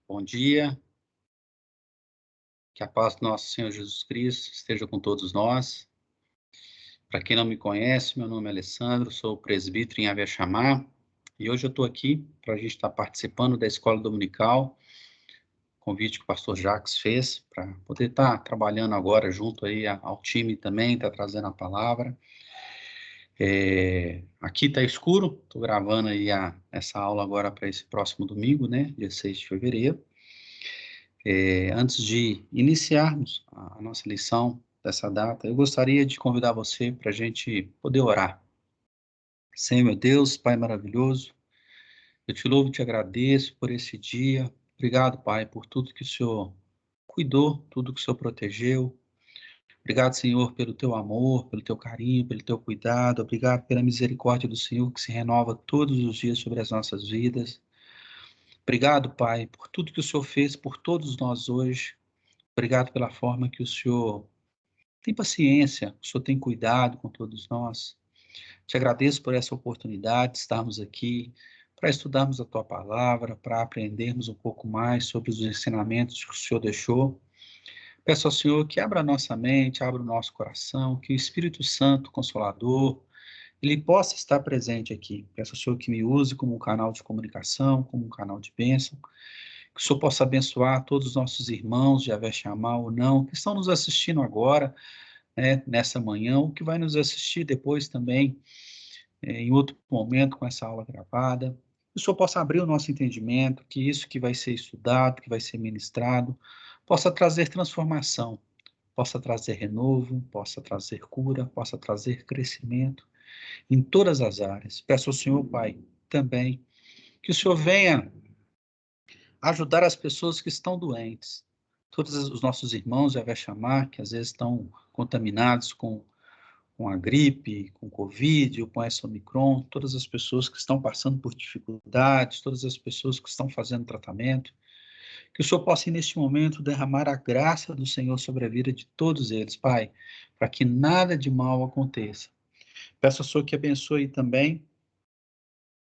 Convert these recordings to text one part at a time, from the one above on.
Bom dia, que a paz do nosso Senhor Jesus Cristo esteja com todos nós. Para quem não me conhece, meu nome é Alessandro, sou presbítero em Avexamá, e hoje eu estou aqui para a gente estar participando da Escola Dominical, convite que o pastor Jacques fez, para poder estar trabalhando agora junto aí ao time também, estar trazendo a palavra. Aqui está escuro, estou gravando aí essa aula agora para esse próximo domingo, né, dia 6 de fevereiro. Antes de iniciarmos a nossa lição dessa data, eu gostaria de convidar você para a gente poder orar. Senhor, meu Deus, Pai maravilhoso, eu te louvo e te agradeço por esse dia. Obrigado, Pai, por tudo que o Senhor cuidou, tudo que o Senhor protegeu. Obrigado, Senhor, pelo teu amor, pelo teu carinho, pelo teu cuidado. Obrigado pela misericórdia do Senhor que se renova todos os dias sobre as nossas vidas. Obrigado, Pai, por tudo que o Senhor fez por todos nós hoje. Obrigado pela forma que o Senhor tem paciência, o Senhor tem cuidado com todos nós. Te agradeço por essa oportunidade de estarmos aqui para estudarmos a Tua Palavra, para aprendermos um pouco mais sobre os ensinamentos que o Senhor deixou. Peço ao Senhor que abra a nossa mente, abra o nosso coração, que o Espírito Santo Consolador, ele possa estar presente aqui. Peço ao Senhor que me use como um canal de comunicação, como um canal de bênção, que o Senhor possa abençoar todos os nossos irmãos de Avexamá ou não, que estão nos assistindo agora, né, nessa manhã, ou que vai nos assistir depois também, em outro momento, com essa aula gravada. Que o Senhor possa abrir o nosso entendimento, que isso que vai ser estudado, que vai ser ministrado, possa trazer transformação, possa trazer renovo, possa trazer cura, possa trazer crescimento em todas as áreas. Peço ao Senhor, Pai, também, que o Senhor venha ajudar as pessoas que estão doentes. Todos os nossos irmãos já vai chamar, que às vezes estão contaminados com a gripe, com Covid, ou com essa Omicron, todas as pessoas que estão passando por dificuldades, todas as pessoas que estão fazendo tratamento, que o Senhor possa, neste momento, derramar a graça do Senhor sobre a vida de todos eles, Pai, para que nada de mal aconteça. Peço ao Senhor que abençoe também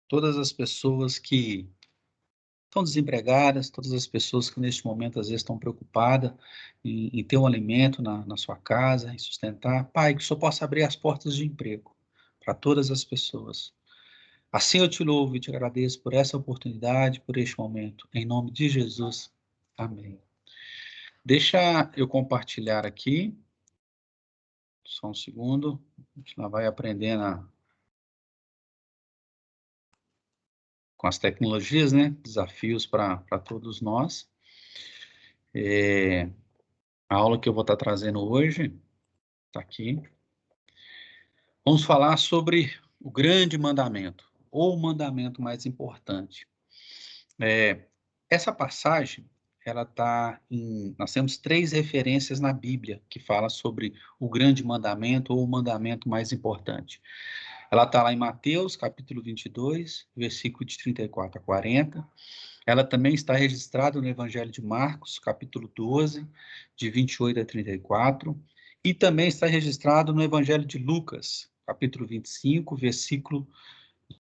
todas as pessoas que estão desempregadas, todas as pessoas que neste momento às vezes estão preocupadas em ter um alimento na sua casa, em sustentar. Pai, que o Senhor possa abrir as portas de emprego para todas as pessoas. Assim eu te louvo e te agradeço por essa oportunidade, por este momento. Em nome de Jesus. Amém. Deixa eu compartilhar aqui. Só um segundo. A gente lá vai aprendendo com as tecnologias, né? Desafios para todos nós. A aula que eu vou estar trazendo hoje está aqui. Vamos falar sobre o grande mandamento, ou o mandamento mais importante. Essa passagem, ela está em... Nós temos 3 referências na Bíblia que fala sobre o grande mandamento ou o mandamento mais importante. Ela está lá em Mateus, capítulo 22, versículo de 34 a 40. Ela também está registrada no Evangelho de Marcos, capítulo 12, de 28 a 34. E também está registrado no Evangelho de Lucas, capítulo 25, versículo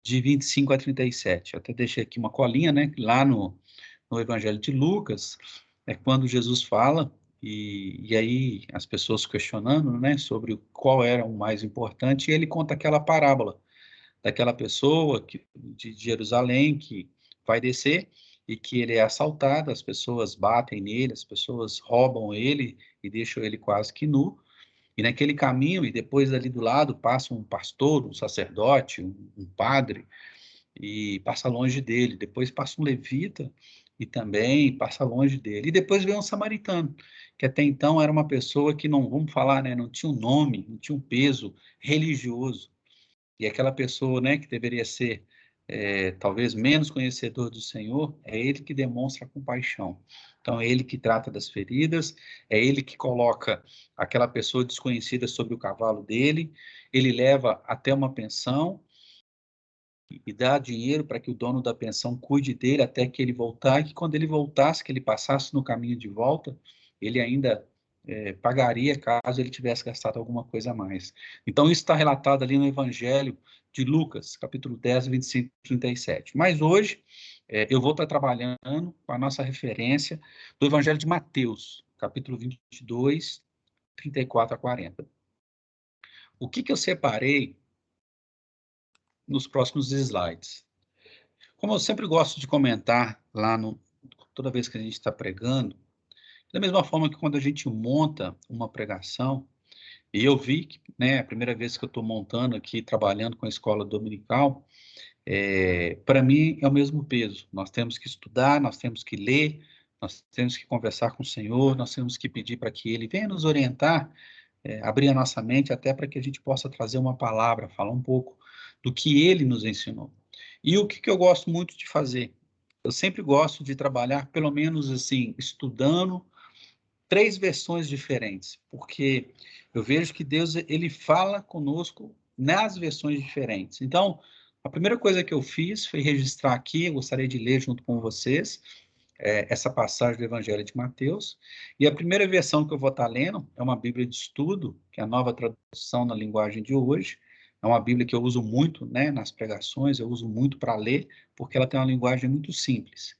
de 25 a 37. Eu até deixei aqui uma colinha, né? Lá no Evangelho de Lucas, é quando Jesus fala, e aí as pessoas questionando, né, sobre qual era o mais importante, e ele conta aquela parábola daquela pessoa de Jerusalém que vai descer e que ele é assaltado, as pessoas batem nele, as pessoas roubam ele e deixam ele quase que nu. E naquele caminho, e depois ali do lado, passa um pastor, um sacerdote, um padre, e passa longe dele. Depois passa um levita e também passa longe dele. E depois vem um samaritano, que até então era uma pessoa que não, vamos falar, né, não tinha um nome, não tinha um peso religioso. E aquela pessoa, né, que deveria ser talvez menos conhecedor do Senhor, é ele que demonstra compaixão. Então, é ele que trata das feridas, é ele que coloca aquela pessoa desconhecida sobre o cavalo dele, ele leva até uma pensão e dá dinheiro para que o dono da pensão cuide dele até que ele voltar, e que quando ele voltasse, que ele passasse no caminho de volta, ele ainda pagaria caso ele tivesse gastado alguma coisa a mais. Então, isso está relatado ali no Evangelho de Lucas, capítulo 10, 25 e 37. Mas hoje, Eu vou estar trabalhando com a nossa referência do Evangelho de Mateus, capítulo 22, 34 a 40. O que eu separei nos próximos slides? Como eu sempre gosto de comentar toda vez que a gente está pregando, da mesma forma que quando a gente monta uma pregação, e eu vi que, né, a primeira vez que eu estou montando aqui, trabalhando com a escola dominical, para mim é o mesmo peso. Nós temos que estudar, nós temos que ler, nós temos que conversar com o Senhor, nós temos que pedir para que Ele venha nos orientar, abrir a nossa mente até para que a gente possa trazer uma palavra, falar um pouco do que Ele nos ensinou. E o que eu gosto muito de fazer? Eu sempre gosto de trabalhar, pelo menos assim, estudando 3 versões diferentes, porque eu vejo que Deus, ele fala conosco nas versões diferentes. Então, a primeira coisa que eu fiz foi registrar aqui, eu gostaria de ler junto com vocês, essa passagem do Evangelho de Mateus, e a primeira versão que eu vou estar lendo é uma Bíblia de estudo, que é a nova tradução na linguagem de hoje, é uma Bíblia que eu uso muito, né, nas pregações, eu uso muito para ler, porque ela tem uma linguagem muito simples.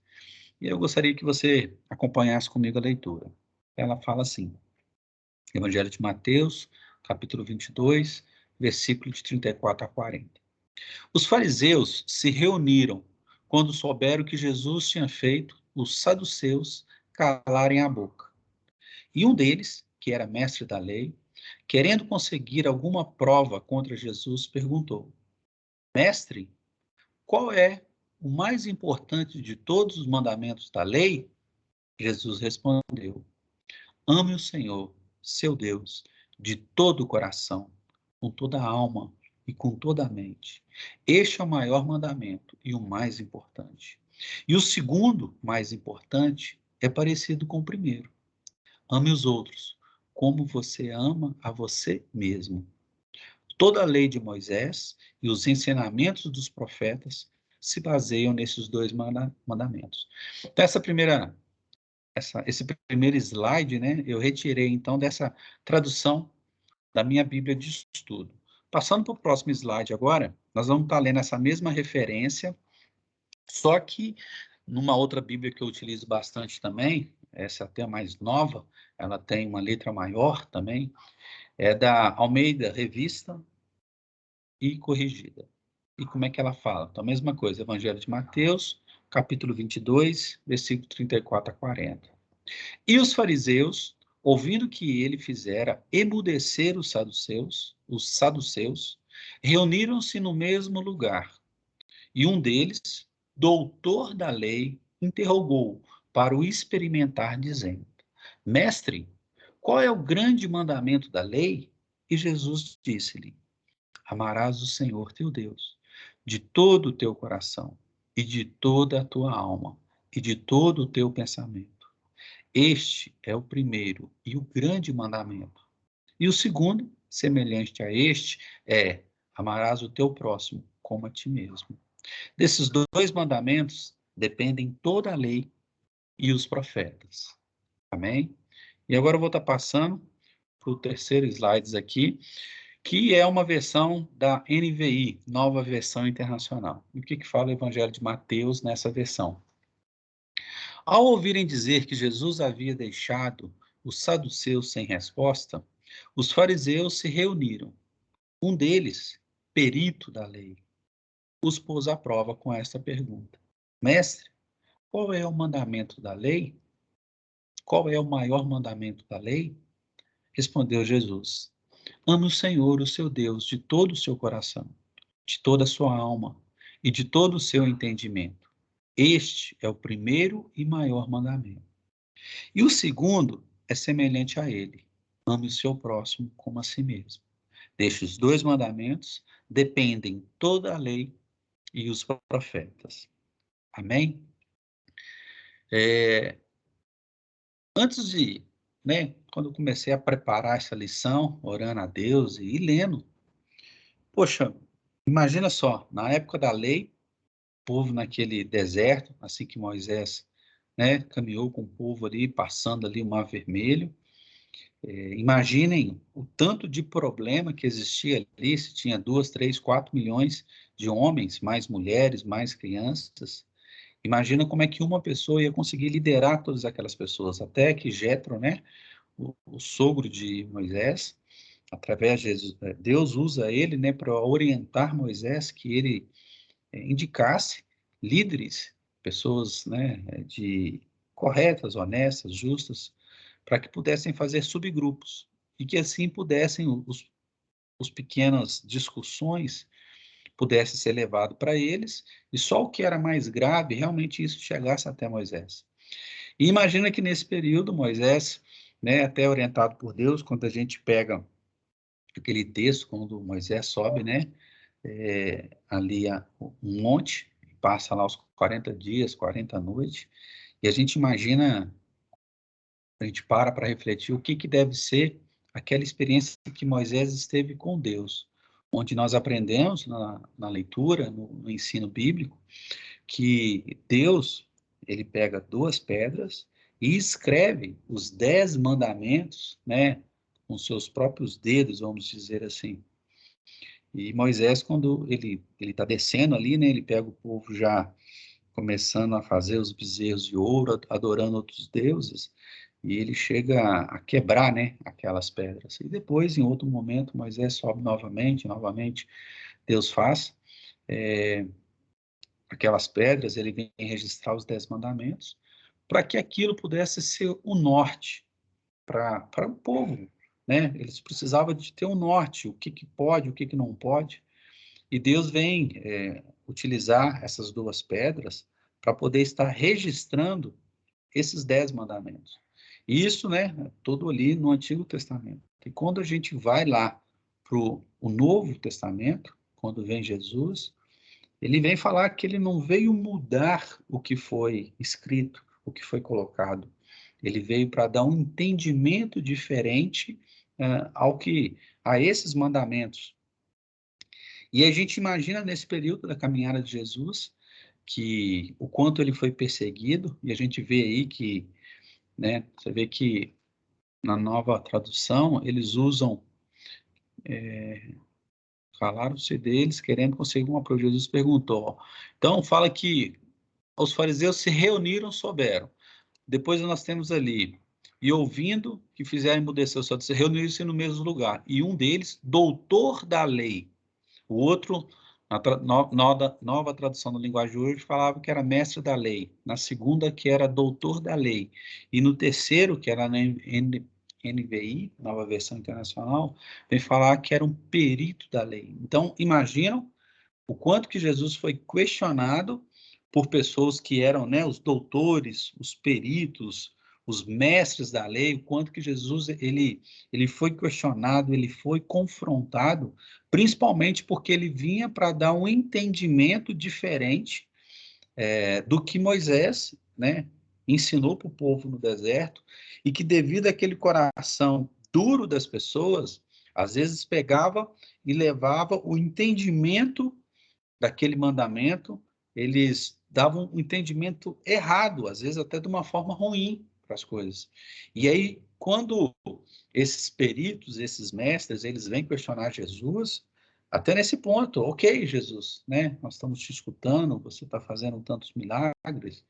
E eu gostaria que você acompanhasse comigo a leitura. Ela fala assim, Evangelho de Mateus, capítulo 22, versículo de 34 a 40. Os fariseus se reuniram quando souberam que Jesus tinha feito os saduceus calarem a boca. E um deles, que era mestre da lei, querendo conseguir alguma prova contra Jesus, perguntou: Mestre, qual é o mais importante de todos os mandamentos da lei? Jesus respondeu: Ame o Senhor, seu Deus, de todo o coração, com toda a alma e com toda a mente. Este é o maior mandamento e o mais importante. E o segundo, mais importante, é parecido com o primeiro. Ame os outros, como você ama a você mesmo. Toda a lei de Moisés e os ensinamentos dos profetas se baseiam nesses dois mandamentos. Então, esse primeiro slide, né, eu retirei, então, dessa tradução da minha Bíblia de estudo. Passando para o próximo slide agora, nós vamos estar lendo essa mesma referência, só que numa outra Bíblia que eu utilizo bastante também, essa até mais nova, ela tem uma letra maior também, é da Almeida Revista e Corrigida. E como é que ela fala? Então, a mesma coisa, Evangelho de Mateus, capítulo 22, versículo 34 a 40. E os fariseus, ouvindo que ele fizera emudecer os saduceus, reuniram-se no mesmo lugar. E um deles, doutor da lei, interrogou para o experimentar, dizendo: Mestre, qual é o grande mandamento da lei? E Jesus disse-lhe: Amarás o Senhor teu Deus de todo o teu coração e de toda a tua alma e de todo o teu pensamento. Este é o primeiro e o grande mandamento. E o segundo, semelhante a este, é: amarás o teu próximo como a ti mesmo. Desses dois mandamentos dependem toda a lei e os profetas. Amém? E agora eu vou estar passando para o terceiro slide aqui, que é uma versão da NVI, Nova Versão Internacional. E o que fala o Evangelho de Mateus nessa versão? Ao ouvirem dizer que Jesus havia deixado os saduceus sem resposta, os fariseus se reuniram. Um deles, perito da lei, os pôs à prova com esta pergunta: Mestre, qual é o mandamento da lei? Qual é o maior mandamento da lei? Respondeu Jesus: Ame o Senhor, o seu Deus, de todo o seu coração, de toda a sua alma e de todo o seu entendimento. Este é o primeiro e maior mandamento. E o segundo é semelhante a ele: ame o seu próximo como a si mesmo. Destes dois mandamentos dependem toda a lei e os profetas. Amém? Antes de, né, quando eu comecei a preparar essa lição, orando a Deus e lendo, poxa, imagina só, na época da lei, o povo naquele deserto, assim que Moisés, né, caminhou com o povo ali, passando ali o Mar Vermelho. Imaginem o tanto de problema que existia ali, se tinha 2, 3, 4 milhões de homens, mais mulheres, mais crianças. Imagina como é que uma pessoa ia conseguir liderar todas aquelas pessoas, até que Jetro, né, o sogro de Moisés, através de Jesus, Deus usa ele, né, para orientar Moisés, que ele indicasse líderes, pessoas, né, de corretas, honestas, justas, para que pudessem fazer subgrupos e que assim pudessem os pequenas discussões pudesse ser levado para eles, e só o que era mais grave, realmente isso chegasse até Moisés. E imagina que nesse período, Moisés, né, até orientado por Deus, quando a gente pega aquele texto, quando Moisés sobe, né, ali um monte, passa lá os 40 dias, 40 noites, e a gente imagina, a gente para refletir o que deve ser aquela experiência que Moisés esteve com Deus, onde nós aprendemos na leitura, no ensino bíblico, que Deus, ele pega duas pedras e escreve os 10 mandamentos, né, com seus próprios dedos, vamos dizer assim. E Moisés, quando ele está descendo ali, né, ele pega o povo já começando a fazer os bezerros de ouro, adorando outros deuses, e ele chega a quebrar, né, aquelas pedras. E depois, em outro momento, Moisés sobe novamente, Deus faz aquelas pedras, ele vem registrar os 10 mandamentos, para que aquilo pudesse ser o norte para o povo, né? Eles precisavam de ter um norte, o que pode, o que não pode. E Deus vem utilizar essas duas pedras para poder estar registrando esses 10 mandamentos. E isso, né, todo ali no Antigo Testamento. E quando a gente vai lá para o Novo Testamento, quando vem Jesus, ele vem falar que ele não veio mudar o que foi escrito, o que foi colocado. Ele veio para dar um entendimento diferente a esses mandamentos. E a gente imagina nesse período da caminhada de Jesus que o quanto ele foi perseguido, e a gente vê aí que, né, você vê que na nova tradução eles usam falaram-se deles querendo conseguir uma prova. Jesus perguntou. Então fala que os fariseus se reuniram, souberam. Depois nós temos ali, e ouvindo, que fizeram emudecer o seu, se reuniram-se no mesmo lugar. E um deles, doutor da lei. O outro, nova tradução da linguagem de hoje, falava que era mestre da lei. Na segunda, que era doutor da lei. E no terceiro, que era na NVI, nova versão internacional, vem falar que era um perito da lei. Então, imaginam o quanto que Jesus foi questionado por pessoas que eram, né, os doutores, os peritos, os mestres da lei, o quanto que Jesus ele foi questionado, ele foi confrontado, principalmente porque ele vinha para dar um entendimento diferente do que Moisés, né, ensinou para o povo no deserto, e que devido àquele coração duro das pessoas, às vezes pegava e levava o entendimento daquele mandamento, eles davam um entendimento errado, às vezes até de uma forma ruim para as coisas. E aí, quando esses peritos, esses mestres, eles vêm questionar Jesus, até nesse ponto, ok, Jesus, né? Nós estamos te escutando, você está fazendo tantos milagres,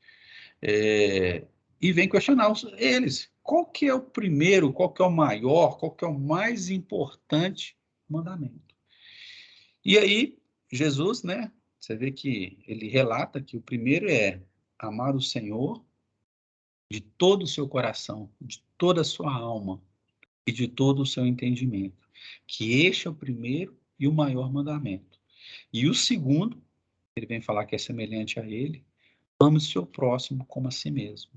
e vem questionar eles. Qual que é o primeiro, qual que é o maior, qual que é o mais importante mandamento? E aí, Jesus, né? Você vê que ele relata que o primeiro é amar o Senhor de todo o seu coração, de toda a sua alma e de todo o seu entendimento. Que este é o primeiro e o maior mandamento. E o segundo, ele vem falar que é semelhante a ele, ame o seu próximo como a si mesmo.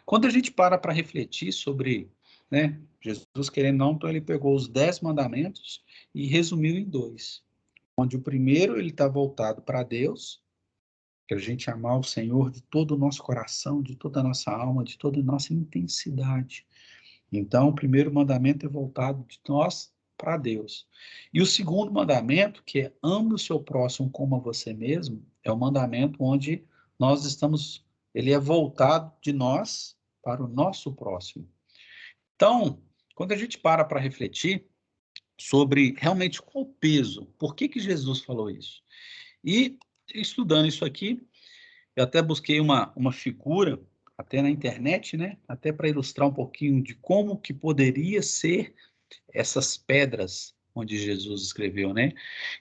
Quando a gente para refletir sobre, né, Jesus querendo não, então ele pegou os 10 mandamentos e resumiu em dois. Onde o primeiro ele está voltado para Deus, que a gente amar o Senhor de todo o nosso coração, de toda a nossa alma, de toda a nossa intensidade. Então, o primeiro mandamento é voltado de nós para Deus. E o segundo mandamento, que é ame o seu próximo como a você mesmo, é o mandamento onde nós estamos, ele é voltado de nós para o nosso próximo. Então, quando a gente para refletir sobre realmente qual o peso, por que Jesus falou isso? E estudando isso aqui, Eu até busquei uma figura, até na internet, né? Até para ilustrar um pouquinho de como que poderia ser essas pedras onde Jesus escreveu, né?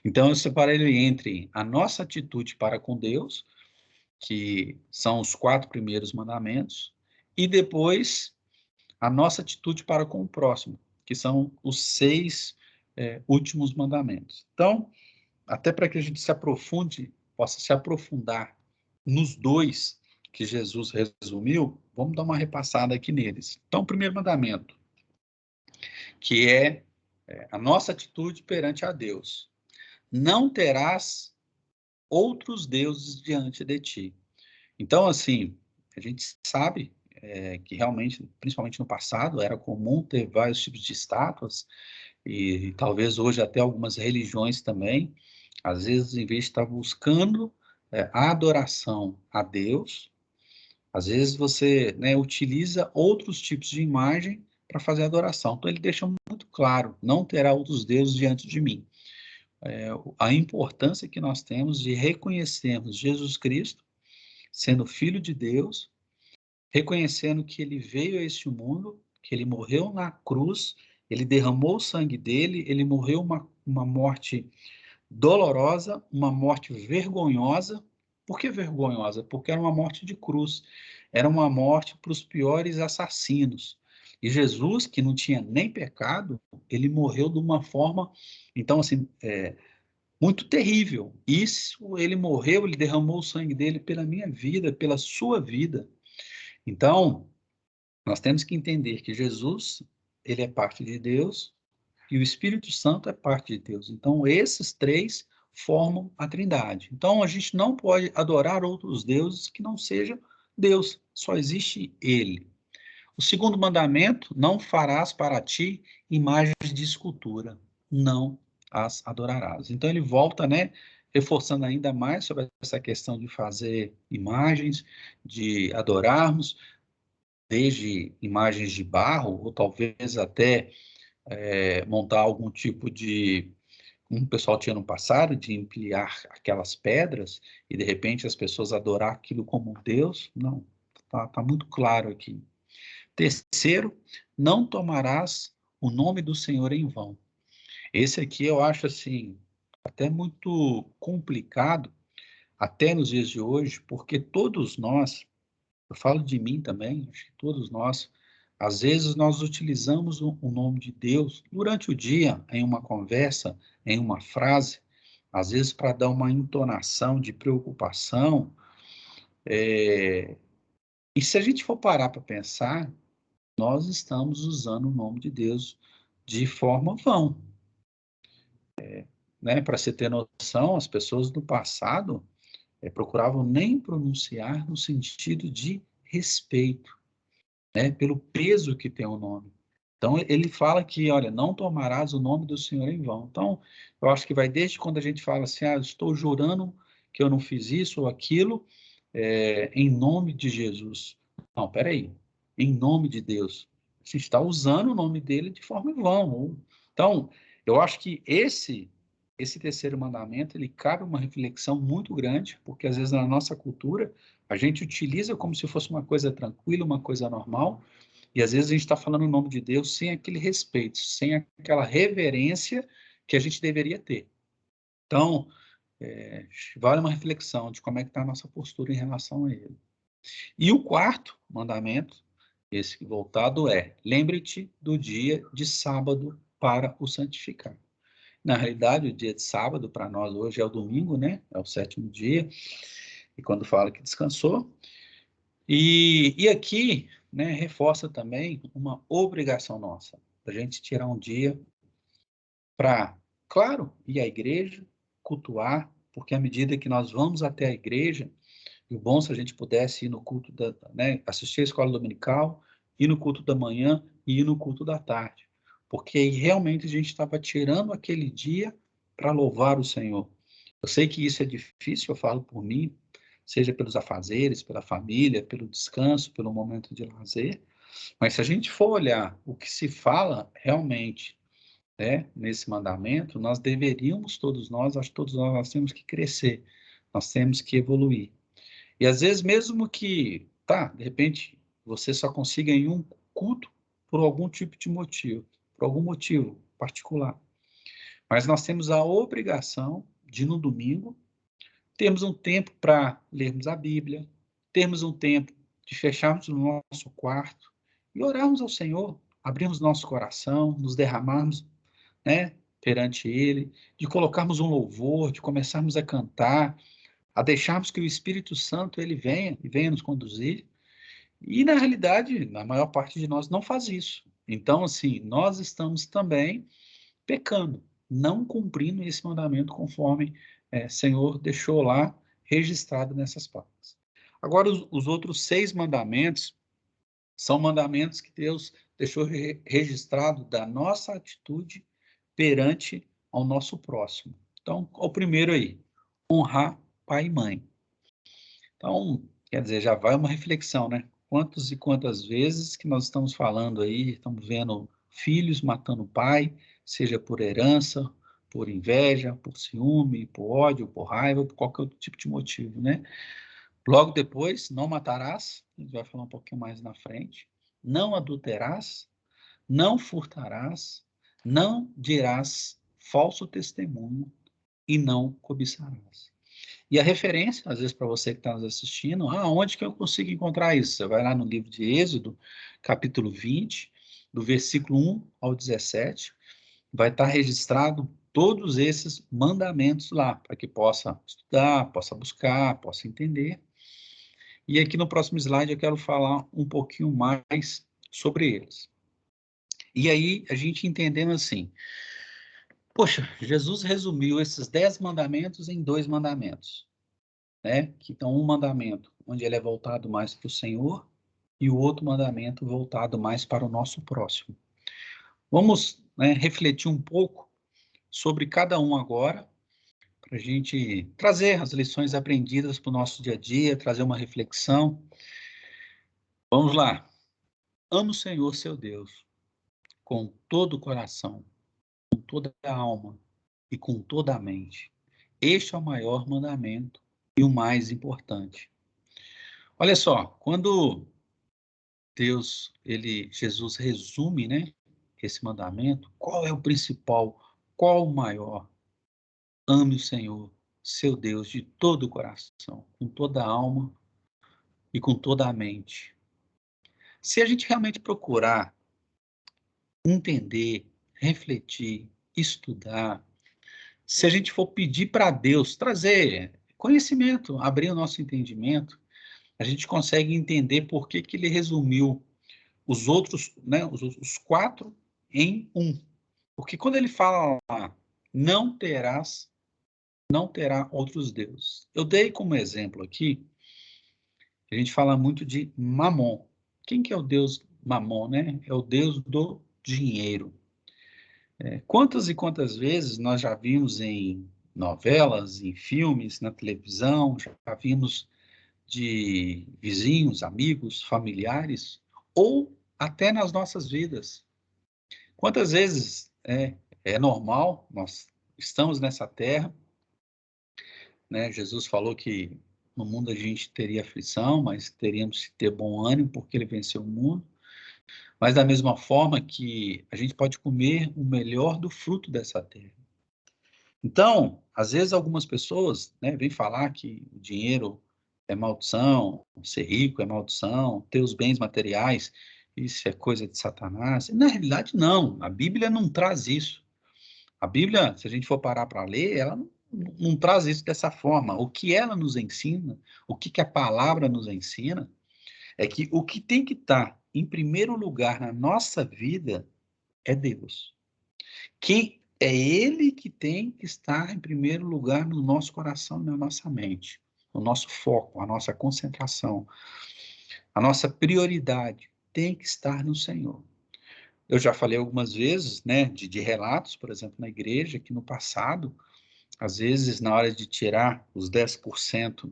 Então, eu separei ele entre a nossa atitude para com Deus, que são os 4 primeiros mandamentos, e depois a nossa atitude para com o próximo, que são os 6 últimos mandamentos. Então, até para que a gente se aprofunde, possa se aprofundar nos 2 que Jesus resumiu, vamos dar uma repassada aqui neles. Então, o primeiro mandamento, que é a nossa atitude perante a Deus. Não terás outros deuses diante de ti. Então, assim, a gente sabe que realmente, principalmente no passado, era comum ter vários tipos de estátuas, e talvez hoje até algumas religiões também, às vezes, em vez de estar buscando a adoração a Deus, às vezes você, né, utiliza outros tipos de imagem para fazer adoração. Então, ele deixa muito claro, não terá outros deuses diante de mim. A importância que nós temos de reconhecermos Jesus Cristo sendo Filho de Deus, reconhecendo que ele veio a este mundo, que ele morreu na cruz, ele derramou o sangue dele, ele morreu uma morte dolorosa, uma morte vergonhosa. Por que vergonhosa? Porque era uma morte de cruz, era uma morte para os piores assassinos. E Jesus, que não tinha nem pecado, ele morreu de uma forma, então, assim, muito terrível. Isso, ele morreu, ele derramou o sangue dele pela minha vida, pela sua vida. Então, nós temos que entender que Jesus, ele é parte de Deus e o Espírito Santo é parte de Deus. Então, esses 3 formam a Trindade. Então, a gente não pode adorar outros deuses que não sejam Deus, só existe ele. O segundo mandamento, não farás para ti imagens de escultura, não as adorarás. Então ele volta, né, reforçando ainda mais sobre essa questão de fazer imagens, de adorarmos, desde imagens de barro, ou talvez até montar algum tipo de, como o pessoal tinha no passado, de empilhar aquelas pedras, e de repente as pessoas adorar aquilo como um Deus. Não, tá muito claro aqui. Terceiro, não tomarás o nome do Senhor em vão. Esse aqui eu acho assim até muito complicado, até nos dias de hoje, porque todos nós, eu falo de mim também, acho que todos nós, às vezes nós utilizamos o nome de Deus durante o dia, em uma conversa, em uma frase, às vezes para dar uma entonação de preocupação. E se a gente for parar para pensar, nós estamos usando o nome de Deus de forma vã, né? Para você ter noção, as pessoas do passado procuravam nem pronunciar no sentido de respeito, né? Pelo peso que tem o nome. Então, ele fala que, olha, não tomarás o nome do Senhor em vão. Então, eu acho que vai desde quando a gente fala assim, estou jurando que eu não fiz isso ou aquilo, em nome de Jesus. Não, peraí, em nome de Deus. Você está usando o nome dele de forma em vão. Então, eu acho que esse terceiro mandamento, ele cabe uma reflexão muito grande, porque às vezes na nossa cultura, a gente utiliza como se fosse uma coisa tranquila, uma coisa normal, e às vezes a gente está falando o nome de Deus sem aquele respeito, sem aquela reverência que a gente deveria ter. Então, vale uma reflexão de como é que está a nossa postura em relação a ele. E o quarto mandamento, esse voltado lembre-te do dia de sábado para o santificar. Na realidade, o dia de sábado para nós hoje é o domingo, né? É o 7º dia, e quando fala que descansou. E aqui, né, reforça também uma obrigação nossa, a gente tirar um dia para, claro, ir à igreja, cultuar, porque à medida que nós vamos até a igreja, e o bom se a gente pudesse ir no culto, né, assistir a escola dominical, ir no culto da manhã e ir no culto da tarde, porque aí realmente a gente estava tirando aquele dia para louvar o Senhor. Eu sei que isso é difícil, eu falo por mim, seja pelos afazeres, pela família, pelo descanso, pelo momento de lazer, mas se a gente for olhar o que se fala realmente, né, nesse mandamento, nós deveríamos, todos nós, acho que todos nós temos que crescer, nós temos que evoluir. E às vezes mesmo que, de repente, você só consiga em um culto por algum tipo de motivo, por algum motivo particular. Mas nós temos a obrigação de, no domingo, termos um tempo para lermos a Bíblia, termos um tempo de fecharmos no nosso quarto e orarmos ao Senhor, abrirmos nosso coração, nos derramarmos, né, perante Ele, de colocarmos um louvor, de começarmos a cantar, a deixarmos que o Espírito Santo ele venha e venha nos conduzir. E, na realidade, a maior parte de nós não faz isso. Então, assim, nós estamos também pecando, não cumprindo esse mandamento conforme Senhor deixou lá registrado nessas placas. Agora, os outros 6 mandamentos são mandamentos que Deus deixou registrado da nossa atitude perante ao nosso próximo. Então, o primeiro aí, honrar pai e mãe. Então, quer dizer, já vai uma reflexão, né? Quantas e quantas vezes que nós estamos falando aí, estamos vendo filhos matando o pai, seja por herança, por inveja, por ciúme, por ódio, por raiva, por qualquer outro tipo de motivo, né? Logo depois, não matarás, a gente vai falar um pouquinho mais na frente, não adulterarás, não furtarás, não dirás falso testemunho e não cobiçarás. E a referência, às vezes, para você que está nos assistindo, onde que eu consigo encontrar isso? Você vai lá no livro de Êxodo, capítulo 20, do versículo 1 ao 17, vai estar registrado todos esses mandamentos lá, para que possa estudar, possa buscar, possa entender. E aqui no próximo slide eu quero falar um pouquinho mais sobre eles. E aí, a gente entendendo assim, poxa, Jesus resumiu esses 10 mandamentos em 2 mandamentos. Né? Que então um mandamento onde ele é voltado mais para o Senhor e o outro mandamento voltado mais para o nosso próximo. Vamos, né, refletir um pouco sobre cada um agora, para a gente trazer as lições aprendidas para o nosso dia a dia, trazer uma reflexão. Vamos lá. Ame o Senhor, seu Deus, com todo o coração, com toda a alma e com toda a mente. Este é o maior mandamento e o mais importante. Olha só, quando Jesus resume, né, esse mandamento, qual é o principal, qual o maior? Ame o Senhor, seu Deus, de todo o coração, com toda a alma e com toda a mente. Se a gente realmente procurar entender, refletir, estudar, se a gente for pedir para Deus trazer conhecimento, abrir o nosso entendimento, a gente consegue entender por que ele resumiu os outros, né, os 4 em um. Porque quando ele fala lá, não terá outros deuses. Eu dei como exemplo aqui, a gente fala muito de Mamon. Quem que é o deus Mamon, né? É o deus do dinheiro. Quantas e quantas vezes nós já vimos em novelas, em filmes, na televisão, já vimos de vizinhos, amigos, familiares, ou até nas nossas vidas. Quantas vezes é normal, nós estamos nessa terra, né? Jesus falou que no mundo a gente teria aflição, mas teríamos que ter bom ânimo porque ele venceu o mundo. Mas da mesma forma que a gente pode comer o melhor do fruto dessa terra. Então, às vezes algumas pessoas, né, vêm falar que o dinheiro é maldição, ser rico é maldição, ter os bens materiais, isso é coisa de Satanás. Na realidade, não. A Bíblia não traz isso. A Bíblia, se a gente for parar para ler, ela não traz isso dessa forma. O que ela nos ensina, o que a palavra nos ensina, é que o que tem que estar em primeiro lugar na nossa vida é Deus. Que é Ele que tem que estar em primeiro lugar no nosso coração e na nossa mente, o nosso foco, a nossa concentração, a nossa prioridade tem que estar no Senhor. Eu já falei algumas vezes, né, de relatos, por exemplo, na igreja, que no passado, às vezes, na hora de tirar os 10%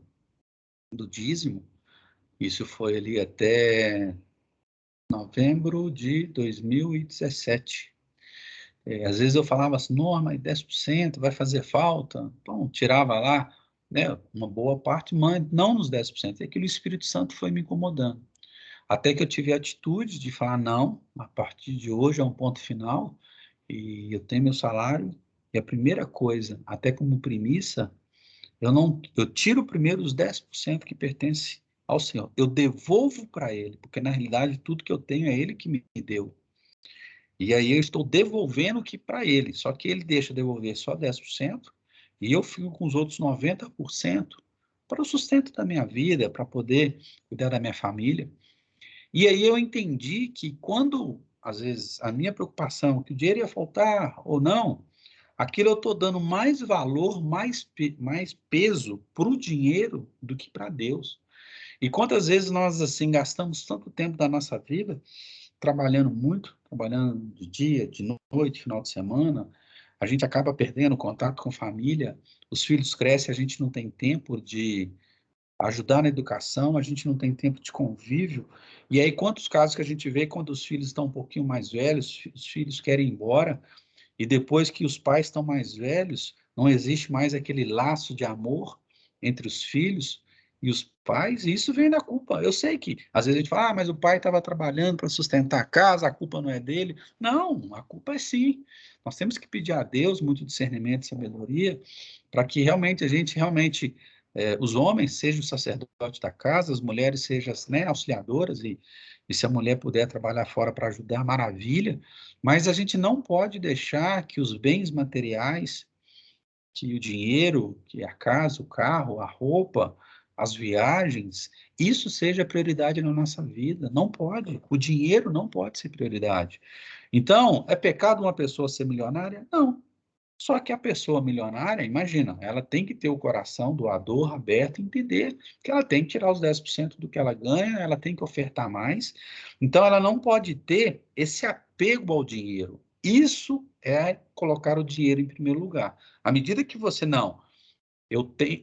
do dízimo, isso foi ali até novembro de 2017. Às vezes eu falava assim, Norma, 10% vai fazer falta. Então, tirava lá né, uma boa parte, não nos 10%, é aquilo o Espírito Santo foi me incomodando. Até que eu tive a atitude de falar, não, a partir de hoje é um ponto final, e eu tenho meu salário, e a primeira coisa, até como premissa, eu tiro primeiro os 10% que pertence ao Senhor. Eu devolvo para Ele, porque na realidade tudo que eu tenho é Ele que me deu. E aí eu estou devolvendo o que para Ele, só que Ele deixa devolver só 10%, e eu fico com os outros 90% para o sustento da minha vida, para poder cuidar da minha família. E aí eu entendi que quando, às vezes, a minha preocupação, que o dinheiro ia faltar ou não, aquilo eu estou dando mais valor, mais peso para o dinheiro do que para Deus. E quantas vezes nós, assim, gastamos tanto tempo da nossa vida trabalhando muito, trabalhando de dia, de noite, final de semana, a gente acaba perdendo contato com família, os filhos crescem, a gente não tem tempo de ajudar na educação, a gente não tem tempo de convívio. E aí, quantos casos que a gente vê quando os filhos estão um pouquinho mais velhos, os filhos querem ir embora, e depois que os pais estão mais velhos, não existe mais aquele laço de amor entre os filhos e os pais, e isso vem da culpa. Eu sei que, às vezes a gente fala, mas o pai estava trabalhando para sustentar a casa, a culpa não é dele. Não, a culpa é sim. Nós temos que pedir a Deus muito discernimento e sabedoria, para que realmente a gente, os homens sejam o sacerdote da casa, as mulheres sejam, né, auxiliadoras, e se a mulher puder trabalhar fora para ajudar, maravilha, mas a gente não pode deixar que os bens materiais, que o dinheiro, que a casa, o carro, a roupa, as viagens, isso seja prioridade na nossa vida. Não pode. O dinheiro não pode ser prioridade. Então, é pecado uma pessoa ser milionária? Não. Só que a pessoa milionária, imagina, ela tem que ter o coração doador aberto e entender que ela tem que tirar os 10% do que ela ganha, ela tem que ofertar mais. Então, ela não pode ter esse apego ao dinheiro. Isso é colocar o dinheiro em primeiro lugar. À medida que você não,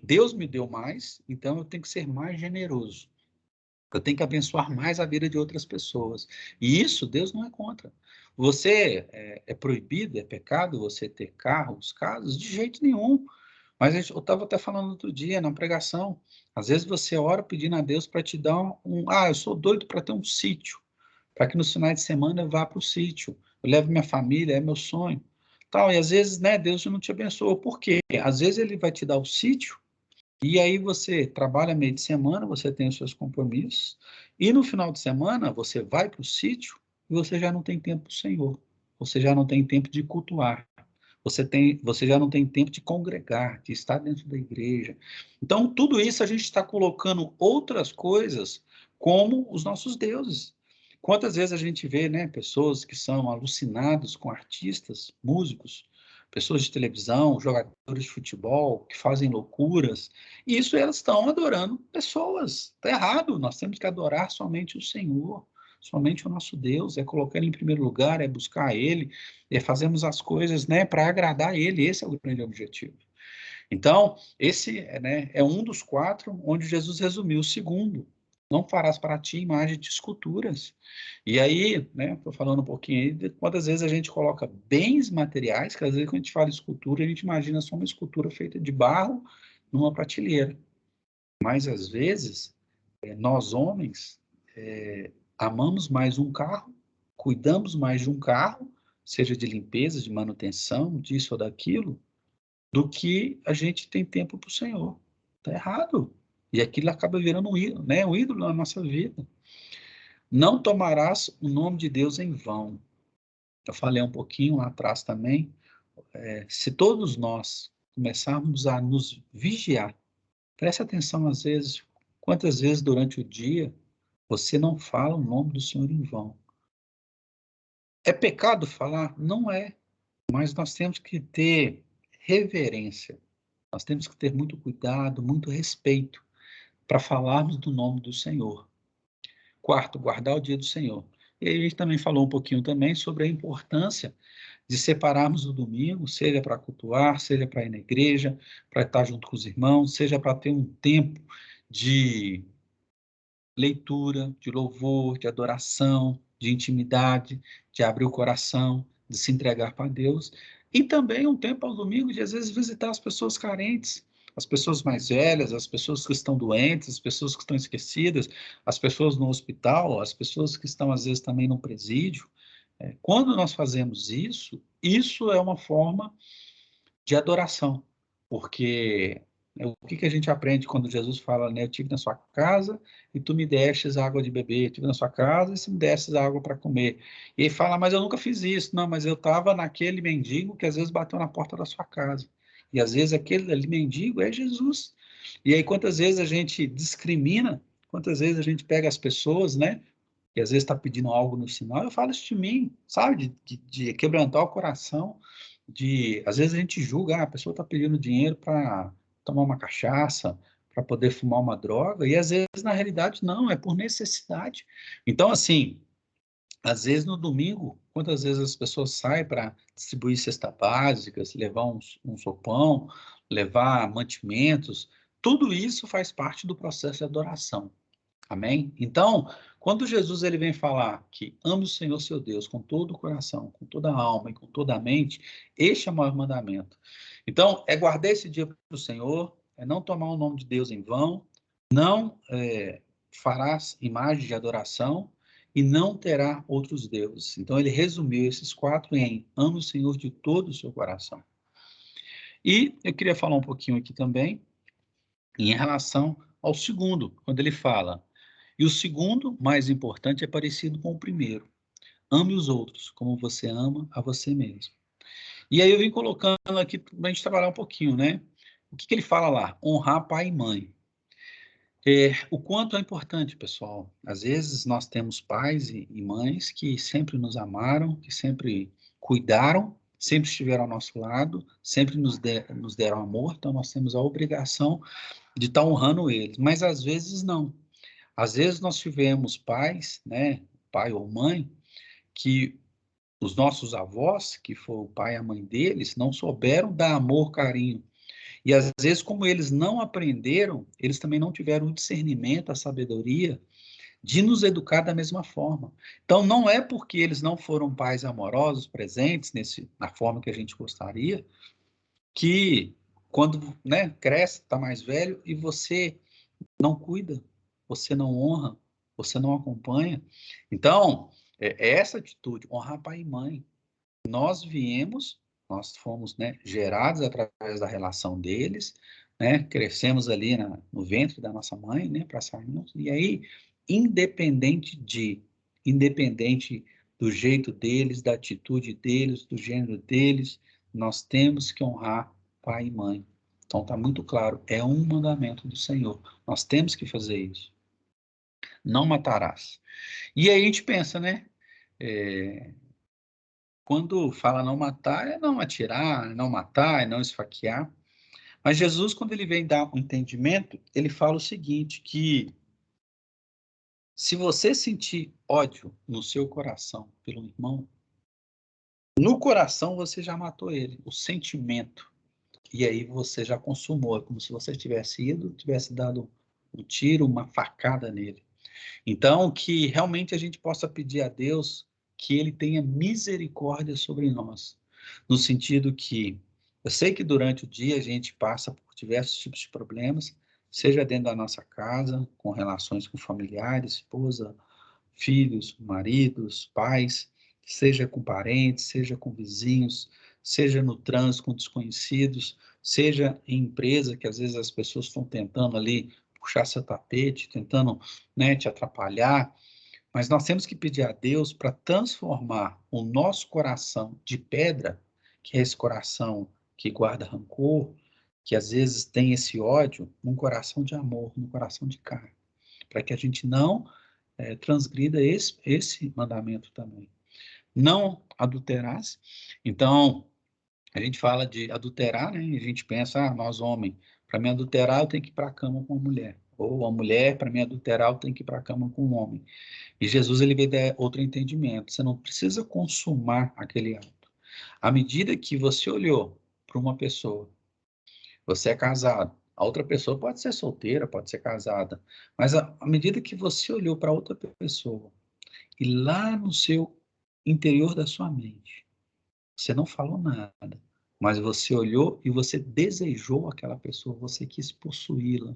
Deus me deu mais, então eu tenho que ser mais generoso. Eu tenho que abençoar mais a vida de outras pessoas. E isso Deus não é contra. Você é proibido, é pecado você ter carros, casas? De jeito nenhum. Mas eu estava até falando outro dia na pregação. Às vezes você ora pedindo a Deus para te dar eu sou doido para ter um sítio, para que nos finais de semana eu vá para o sítio. Eu levo minha família, é meu sonho. Tal, e às vezes, né, Deus não te abençoa. Por quê? Às vezes ele vai te dar o sítio e aí você trabalha meio de semana, você tem os seus compromissos, e no final de semana você vai para o sítio e você já não tem tempo para o Senhor. Você já não tem tempo de cultuar. Você já não tem tempo de congregar, de estar dentro da igreja. Então, tudo isso a gente está colocando outras coisas como os nossos deuses. Quantas vezes a gente vê, né, pessoas que são alucinados com artistas, músicos, pessoas de televisão, jogadores de futebol, que fazem loucuras, e isso elas estão adorando pessoas. Está errado, nós temos que adorar somente o Senhor, somente o nosso Deus, é colocar Ele em primeiro lugar, é buscar Ele, é fazermos as coisas, né, para agradar Ele, esse é o grande objetivo. Então, esse, né, é um dos 4 onde Jesus resumiu. O segundo, não farás para ti imagem de esculturas. E aí, né, estou falando um pouquinho aí de quantas vezes a gente coloca bens materiais, que às vezes quando a gente fala escultura, a gente imagina só uma escultura feita de barro numa prateleira. Mas às vezes, nós homens, amamos mais um carro, cuidamos mais de um carro, seja de limpeza, de manutenção, disso ou daquilo, do que a gente tem tempo para o Senhor. Está errado. E aquilo acaba virando um ídolo, né? Um ídolo na nossa vida. Não tomarás o nome de Deus em vão. Eu falei um pouquinho lá atrás também. Se todos nós começarmos a nos vigiar, preste atenção às vezes, quantas vezes durante o dia você não fala o nome do Senhor em vão. É pecado falar? Não é. Mas nós temos que ter reverência. Nós temos que ter muito cuidado, muito respeito para falarmos do nome do Senhor. Quarto, guardar o dia do Senhor. E aí a gente também falou um pouquinho também sobre a importância de separarmos o domingo, seja para cultuar, seja para ir na igreja, para estar junto com os irmãos, seja para ter um tempo de leitura, de louvor, de adoração, de intimidade, de abrir o coração, de se entregar para Deus. E também um tempo ao domingo de, às vezes, visitar as pessoas carentes. as pessoas mais velhas, as pessoas que estão doentes, as pessoas que estão esquecidas, as pessoas no hospital, as pessoas que estão, às vezes, também no presídio. Quando nós fazemos isso, isso é uma forma de adoração, porque o que a gente aprende quando Jesus fala, né, eu estive na sua casa e tu me destes água de beber, eu estive na sua casa e tu me destes água para comer. E ele fala, mas eu nunca fiz isso. Não, mas eu estava naquele mendigo que às vezes bateu na porta da sua casa. E às vezes aquele ali mendigo é Jesus. E aí quantas vezes a gente discrimina, quantas vezes a gente pega as pessoas, né, que às vezes está pedindo algo no sinal, eu falo isso de mim, sabe? De quebrantar o coração, às vezes a gente julga, a pessoa está pedindo dinheiro para tomar uma cachaça, para poder fumar uma droga, e às vezes, na realidade, não, é por necessidade. Então, assim, às vezes no domingo, quantas vezes as pessoas saem para distribuir cesta básicas, levar um sopão, levar mantimentos, tudo isso faz parte do processo de adoração. Amém? Então, quando Jesus ele vem falar que ame o Senhor seu Deus com todo o coração, com toda a alma e com toda a mente, este é o maior mandamento. Então, é guardar esse dia para o Senhor, é não tomar o nome de Deus em vão, não farás imagem de adoração e não terá outros deuses. Então, ele resumiu esses 4 em ame o Senhor de todo o seu coração. E eu queria falar um pouquinho aqui também em relação ao segundo, quando ele fala e o segundo, mais importante, é parecido com o primeiro. Ame os outros, como você ama a você mesmo. E aí eu vim colocando aqui para a gente trabalhar um pouquinho, né? O que ele fala lá? Honrar pai e mãe. O quanto é importante, pessoal. Às vezes nós temos pais e mães que sempre nos amaram, que sempre cuidaram, sempre estiveram ao nosso lado, sempre nos deram amor, então nós temos a obrigação de estar honrando eles. Mas às vezes não. Às vezes nós tivemos pais, né, pai ou mãe, que os nossos avós, que foi o pai e a mãe deles, não souberam dar amor, carinho. E às vezes, como eles não aprenderam, eles também não tiveram o discernimento, a sabedoria de nos educar da mesma forma. Então, não é porque eles não foram pais amorosos, presentes na forma que a gente gostaria, que quando, né, cresce, está mais velho e você não cuida, você não honra, você não acompanha. Então, é essa atitude, honrar pai e mãe. Nós fomos, né, gerados através da relação deles, né, crescemos ali no ventre da nossa mãe, né, para sairmos, e aí, independente do jeito deles, da atitude deles, do gênero deles, nós temos que honrar pai e mãe. Então, está muito claro, é um mandamento do Senhor. Nós temos que fazer isso. Não matarás. E aí a gente pensa, né? Quando fala não matar, é não atirar, é não matar, é não esfaquear. Mas Jesus, quando ele vem dar um entendimento, ele fala o seguinte, que se você sentir ódio no seu coração pelo irmão, no coração você já matou ele, o sentimento. E aí você já consumou, é como se você tivesse ido, tivesse dado um tiro, uma facada nele. Então, que realmente a gente possa pedir a Deus que ele tenha misericórdia sobre nós, no sentido que eu sei que durante o dia a gente passa por diversos tipos de problemas, seja dentro da nossa casa, com relações com familiares, esposa, filhos, maridos, pais, seja com parentes, seja com vizinhos, seja no trânsito com desconhecidos, seja em empresa, que às vezes as pessoas estão tentando ali puxar seu tapete, tentando, né, te atrapalhar, mas nós temos que pedir a Deus para transformar o nosso coração de pedra, que é esse coração que guarda rancor, que às vezes tem esse ódio, num coração de amor, num coração de carne, para que a gente não transgrida esse mandamento também. Não adulterasse. Então, a gente fala de adulterar, né? E a gente pensa, nós homens, para me adulterar eu tenho que ir para a cama com a mulher. Ou a mulher, para me adulterar, eu tenho que ir para a cama com o homem. E Jesus, ele veio dar outro entendimento. Você não precisa consumar aquele ato. À medida que você olhou para uma pessoa, você é casado, a outra pessoa pode ser solteira, pode ser casada, mas à medida que você olhou para outra pessoa, e lá no seu interior da sua mente, você não falou nada, mas você olhou e você desejou aquela pessoa, você quis possuí-la.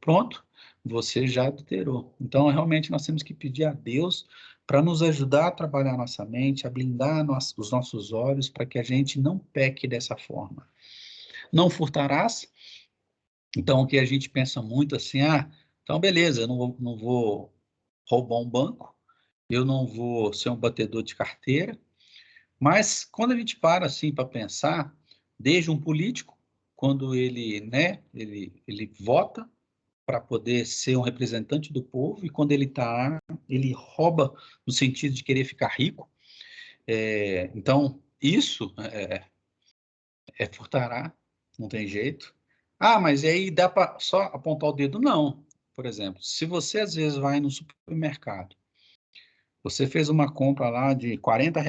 Pronto, você já adulterou. Então, realmente, nós temos que pedir a Deus para nos ajudar a trabalhar nossa mente, a blindar os nossos olhos, para que a gente não peque dessa forma. Não furtarás. Então, o que a gente pensa muito assim, então beleza, eu não vou roubar um banco, eu não vou ser um batedor de carteira, mas quando a gente para assim para pensar, desde um político, quando ele, né, ele vota para poder ser um representante do povo, e quando ele rouba no sentido de querer ficar rico, então isso é furtará, não tem jeito. Mas aí dá para só apontar o dedo? Não. Por exemplo, se você às vezes vai no supermercado, você fez uma compra lá de R$ 40,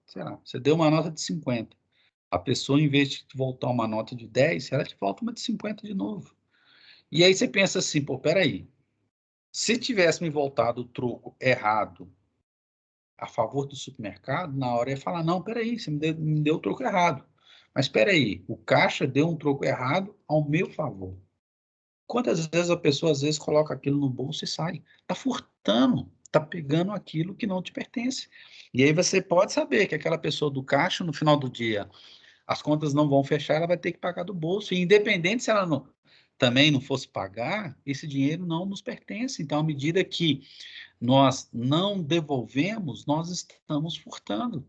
sei lá, você deu uma nota de 50. A pessoa, em vez de te voltar uma nota de 10, ela te volta uma de 50 de novo. E aí você pensa assim, pô, peraí, se tivesse me voltado o troco errado a favor do supermercado, na hora ia falar, não, peraí, você me deu o troco errado. Mas peraí, o caixa deu um troco errado ao meu favor. Quantas vezes a pessoa, às vezes, coloca aquilo no bolso e sai? Está furtando, está pegando aquilo que não te pertence. E aí você pode saber que aquela pessoa do caixa, no final do dia, as contas não vão fechar, ela vai ter que pagar do bolso. E independente se ela também não fosse pagar, esse dinheiro não nos pertence. Então, à medida que nós não devolvemos, nós estamos furtando.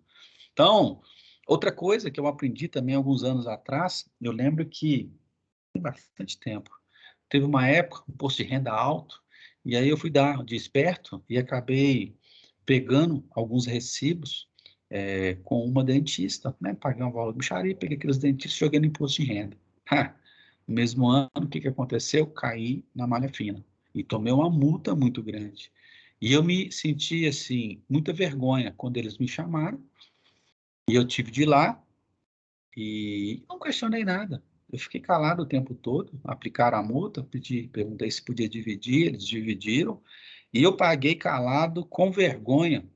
Então, outra coisa que eu aprendi também alguns anos atrás, eu lembro que tem bastante tempo, teve uma época, um imposto de renda alto, e aí eu fui dar de esperto e acabei pegando alguns recibos com uma dentista, né? Paguei uma valor de mixaria, peguei aqueles dentistas e joguei no imposto de renda. No mesmo ano, o que aconteceu? Caí na malha fina e tomei uma multa muito grande. E eu me senti, assim, muita vergonha quando eles me chamaram, e eu tive de ir lá e não questionei nada. Eu fiquei calado o tempo todo, aplicaram a multa, perguntei se podia dividir, eles dividiram, e eu paguei calado, com vergonha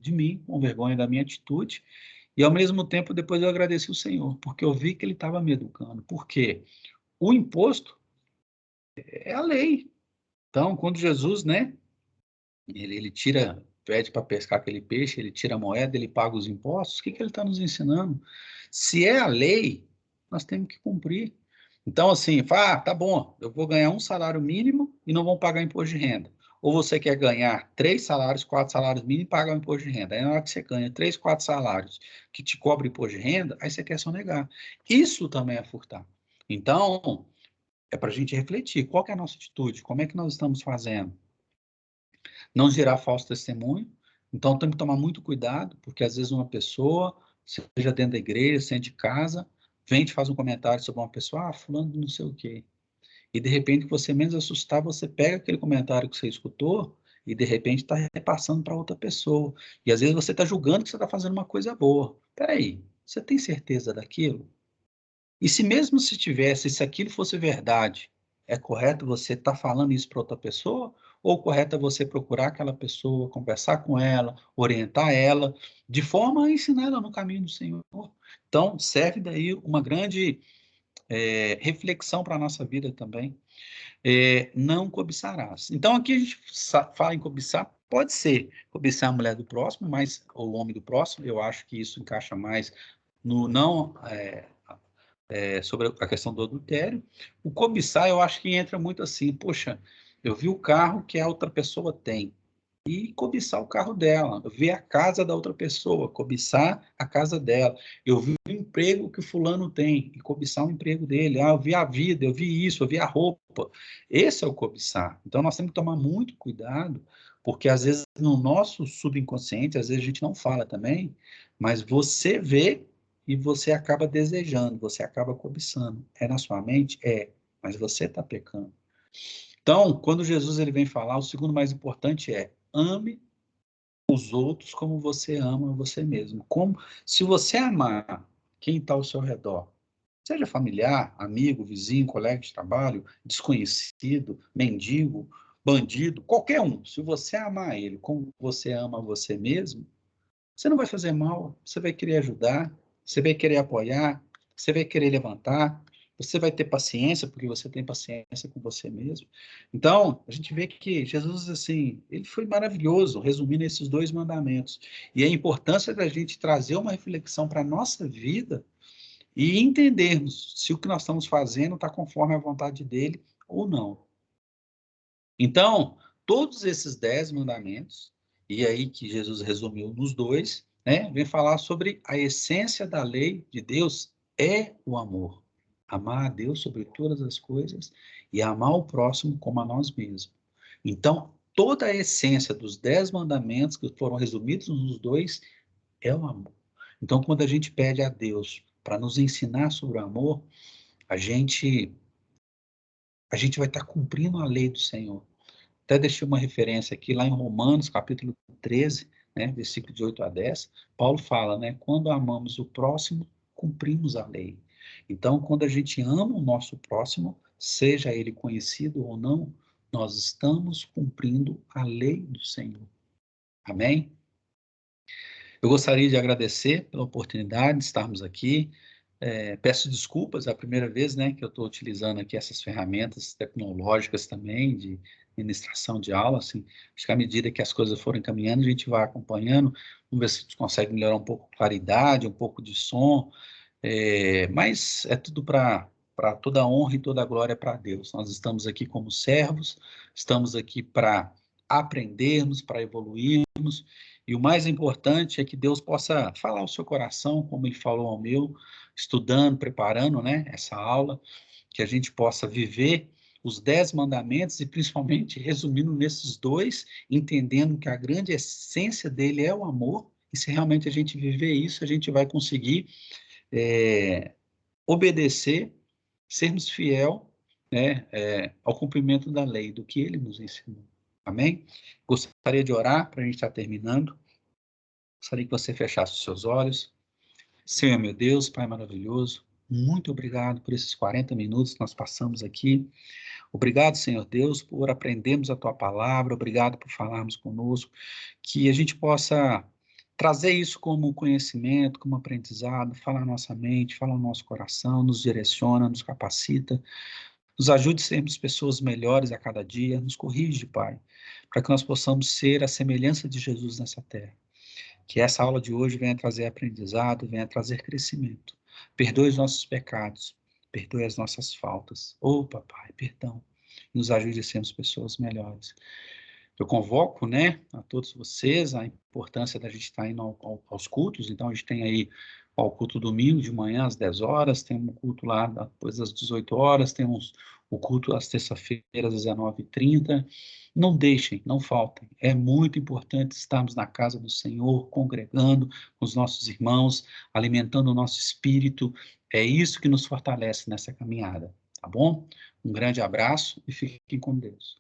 de mim, com vergonha da minha atitude, e ao mesmo tempo depois eu agradeci o Senhor, porque eu vi que Ele estava me educando. Por quê? O imposto é a lei. Então, quando Jesus, né, ele tira, pede para pescar aquele peixe, ele tira a moeda, ele paga os impostos, o que que ele está nos ensinando? Se é a lei, nós temos que cumprir. Então, assim, fala, tá bom, eu vou ganhar um salário mínimo e não vou pagar imposto de renda. Ou você quer ganhar 3 salários, 4 salários mínimos e pagar o imposto de renda. Aí, na hora que você ganha 3, 4 salários que te cobre imposto de renda, aí você quer sonegar. Isso também é furtar. Então, é para a gente refletir. Qual que é a nossa atitude? Como é que nós estamos fazendo? Não gerar falso testemunho. Então, temos que tomar muito cuidado, porque às vezes uma pessoa, seja dentro da igreja, seja de casa, vem e te faz um comentário sobre uma pessoa, fulano não sei o quê. E de repente, você menos assustar, você pega aquele comentário que você escutou e de repente está repassando para outra pessoa. E às vezes você está julgando que você está fazendo uma coisa boa. Peraí, você tem certeza daquilo? E se mesmo se tivesse, se aquilo fosse verdade, é correto você estar falando isso para outra pessoa? Ou correto é você procurar aquela pessoa, conversar com ela, orientar ela, de forma a ensinar ela no caminho do Senhor? Então, serve daí uma grande reflexão para a nossa vida também. Não cobiçarás. Então, aqui a gente fala em cobiçar, pode ser cobiçar a mulher do próximo, mas, ou o homem do próximo, eu acho que isso encaixa mais no não sobre a questão do adultério. O cobiçar, eu acho que entra muito assim, poxa, eu vi o carro que a outra pessoa tem, e cobiçar o carro dela, ver a casa da outra pessoa, cobiçar a casa dela. Eu vi o emprego que o fulano tem, e cobiçar o emprego dele. Eu vi a vida, eu vi isso, eu vi a roupa. Esse é o cobiçar. Então, nós temos que tomar muito cuidado, porque às vezes no nosso subconsciente, às vezes a gente não fala também, mas você vê e você acaba desejando, você acaba cobiçando. É na sua mente? É, mas você está pecando. Então, quando Jesus ele vem falar, o segundo mais importante é ame os outros como você ama você mesmo. Como se você amar quem está ao seu redor, seja familiar, amigo, vizinho, colega de trabalho, desconhecido, mendigo, bandido, qualquer um, se você amar ele como você ama você mesmo, você não vai fazer mal, você vai querer ajudar, você vai querer apoiar, você vai querer levantar, você vai ter paciência, porque você tem paciência com você mesmo. Então, a gente vê que Jesus, assim, ele foi maravilhoso, resumindo esses 2 mandamentos. E a importância da gente trazer uma reflexão para a nossa vida e entendermos se o que nós estamos fazendo está conforme a vontade dele ou não. Então, todos esses 10 mandamentos, e aí que Jesus resumiu nos 2, né, vem falar sobre a essência da lei de Deus é o amor. Amar a Deus sobre todas as coisas e amar o próximo como a nós mesmos. Então, toda a essência dos 10 mandamentos que foram resumidos nos 2 é o amor. Então, quando a gente pede a Deus para nos ensinar sobre o amor, a gente a gente vai estar cumprindo a lei do Senhor. Até deixei uma referência aqui, lá em Romanos, capítulo 13, né, versículo de 8 a 10, Paulo fala, né, quando amamos o próximo, cumprimos a lei. Então, quando a gente ama o nosso próximo, seja ele conhecido ou não, nós estamos cumprindo a lei do Senhor. Amém? Eu gostaria de agradecer pela oportunidade de estarmos aqui. Peço desculpas, é a primeira vez, né, que eu estou utilizando aqui essas ferramentas tecnológicas também de ministração de aula, assim, acho que à medida que as coisas forem caminhando, a gente vai acompanhando, vamos ver se a gente consegue melhorar um pouco a claridade, um pouco de som, mas é tudo para toda a honra e toda a glória para Deus. Nós estamos aqui como servos, estamos aqui para aprendermos, para evoluirmos, e o mais importante é que Deus possa falar ao seu coração, como Ele falou ao meu, estudando, preparando, né, essa aula, que a gente possa viver os 10 mandamentos e principalmente resumindo nesses 2, entendendo que a grande essência dele é o amor, e se realmente a gente viver isso, a gente vai conseguir obedecer, sermos fiel, né, ao cumprimento da lei, do que ele nos ensinou. Amém? Gostaria de orar para a gente estar terminando. Gostaria que você fechasse os seus olhos. Senhor, meu Deus, Pai maravilhoso, muito obrigado por esses 40 minutos que nós passamos aqui. Obrigado, Senhor Deus, por aprendermos a Tua palavra. Obrigado por falarmos conosco. Que a gente possa trazer isso como conhecimento, como aprendizado, fala na nossa mente, fala no nosso coração, nos direciona, nos capacita, nos ajude a sermos pessoas melhores a cada dia, nos corrige, Pai, para que nós possamos ser a semelhança de Jesus nessa terra. Que essa aula de hoje venha trazer aprendizado, venha trazer crescimento. Perdoe os nossos pecados, perdoe as nossas faltas. Oh, papai, perdão. Nos ajude a sermos pessoas melhores. Eu convoco, né, a todos vocês a importância da gente estar indo aos cultos. Então, a gente tem aí o culto domingo de manhã às 10 horas, tem um culto lá depois das 18 horas, temos o culto às terça-feiras às 19h30. Não deixem, não faltem. É muito importante estarmos na casa do Senhor, congregando com os nossos irmãos, alimentando o nosso espírito. É isso que nos fortalece nessa caminhada, tá bom? Um grande abraço e fiquem com Deus.